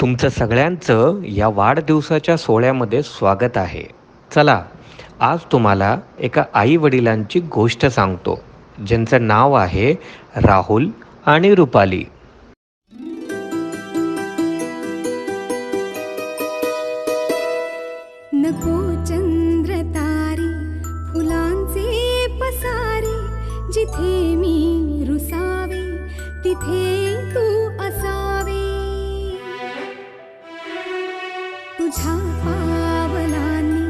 तुमचं सगळ्यांचं या वाढदिवसाच्या सोहळ्यामध्ये स्वागत आहे. चला, आज तुम्हाला एका आई-वडिलांची गोष्ट सांगतो, ज्यांचं नाव आहे राहुल आणि रुपाली. नको चंद्र तारे फुलांचे पसारे, जिथे मी रुसावे तिथे तू असावे. तुझ्या पावलांनी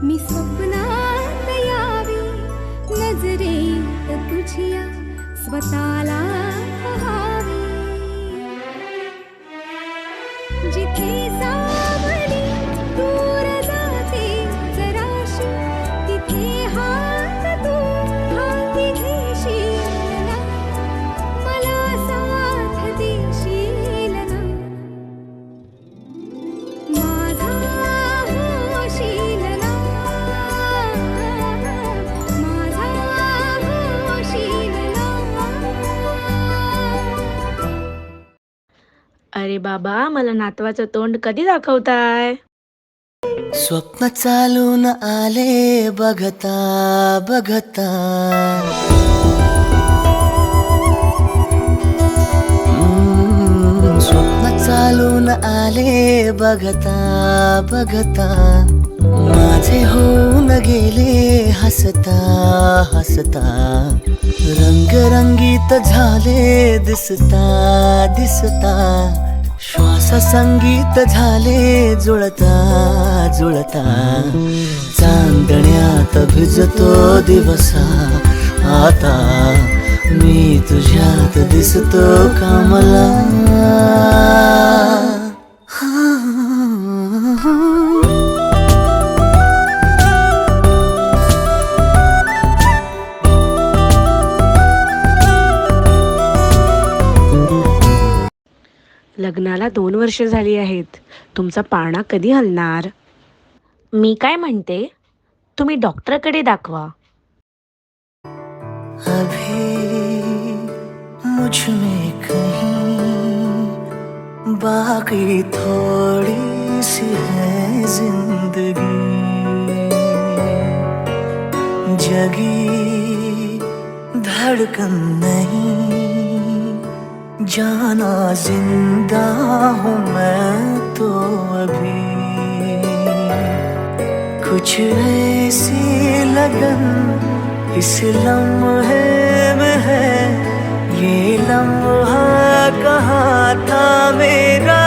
मी स्वप्नात यावे, नजरेत तुझ्या स्वतःला पहावे. जिथे सावली दूर जाते जराशी, तिथे हात तू हाती घेशील ना, मला साथ देशील ना. माझा होशील ना, माझा होशील ना. अरे बाबा, मला नातवाचं तोंड कधी दाखवताय? स्वप्न चालून आले बघता बघता. स्वप्न चालून आले बघता बघता. माझे होऊन गेले हसता हसता. रंगरंगीत झाले दिसता दिसता. श्वास संगीत झाले जुळता जुळता. चांदण्यात भिजतो दिवसा आता, मी तुझ्यात दिसतो कामला. लग्नाला 2 वर्ष झाली आहेत. तुमचा पाळणा कधी हलणार? मी काय म्हणते, तुम्ही डॉक्टरकडे दाखवा. अभी मुझ में कहीं बाकी थोड़ी सी है जिंदगी. जगी धड़कन नहीं, जाना जिंदा हूँ मैं तो अभी. कुछ ऐसी लगन इस लम्हे में है, ये लम्हा कहाँ था मेरा.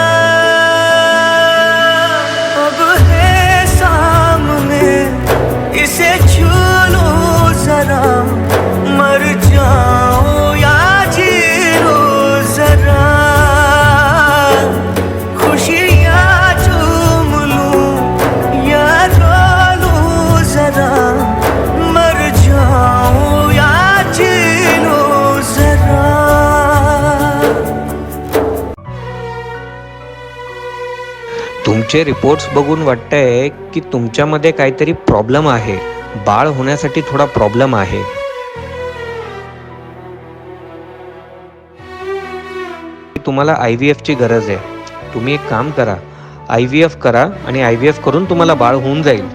अब है सामने, इसे छू लो जरा, मर जाऊं या जी लो जरा. खुशियाँ चूम लूं या रो लूं जरा, मर जाऊं या जी लो जरा. तुमचे रिपोर्ट्स बघून वाटतंय की तुमच्यामध्ये काहीतरी प्रॉब्लेम आहे. बाळ होण्यासाठी थोडा प्रॉब्लेम आहे. तुम्हाला IVF ची गरज आहे. तुम्ही एक काम करा, IVF करा आणि IVF करून तुम्हाला बाळ होऊन जाईल.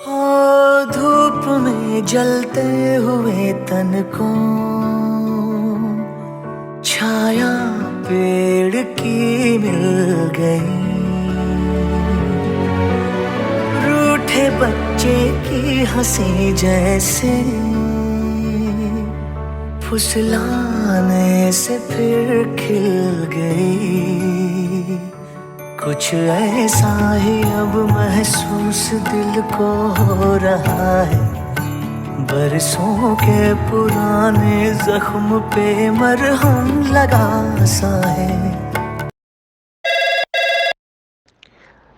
हो धूप में जलते हुए तन को छाया पेड़ की मिल गई. रूठे बच्चे की हंसी जैसे फुसलाने से फिर खिल गई. कुछ ऐसा ही अब महसूस दिल को हो रहा है, बरसों के पुराने जख्म पे मरहम लगा सा है.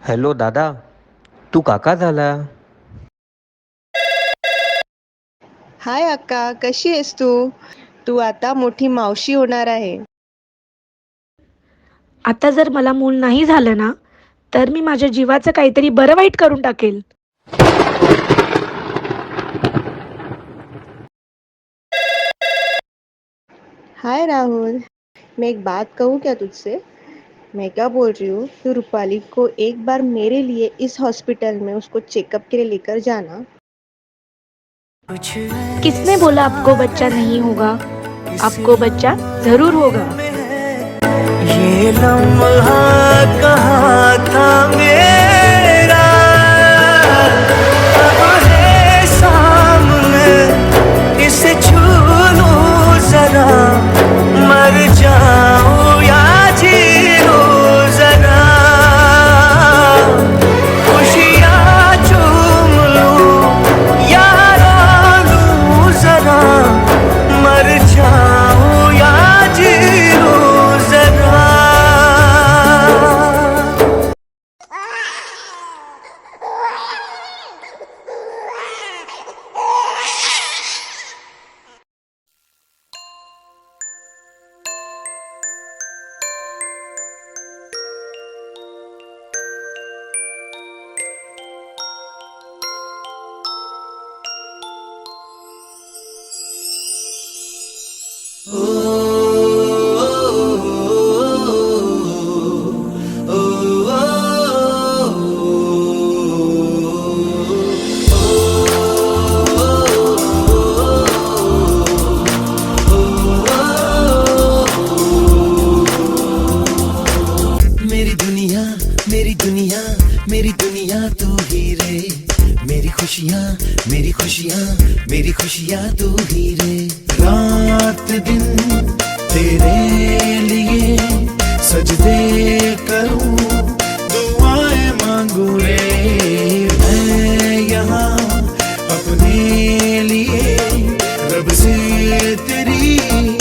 हॅलो दादा, तू काका झाला. हाय अक्का, कशी आहेस तू? तू आता मोठी मावशी होणार आहे. आता जर मला मूल नाही झालं ना, तर मी माझ्या जीवाचं काहीतरी बरं वाईट करून टाकेल. हाय राहुल, मैं एक बात कहूँ क्या तुझसे? मैं क्या बोल रही हूँ, तू रूपाली को एक बार मेरे लिए इस हॉस्पिटल में उसको चेकअप के लिए लेकर जाना। कुछ किसने बोला आपको बच्चा नहीं होगा? आपको बच्चा जरूर होगा। ये लम्हा कहाँ था मेरा, अब है सामने, इसे छू लूं जरा, मर जाऊं या जी लूं जरा, खुशियाँ चूम लूं या रो लूं जरा, मर जाऊं या जी लूं जरा। मेरी दुनिया मेरी दुनिया मेरी दुनिया तू ही रे, मेरी खुशियाँ मेरी खुशियाँ मेरी खुशियाँ तू ही रे। रात दिन तेरे लिए सजदे करूं, दुआएं मांगू रे, मैं यहाँ अपने लिए रब से तेरी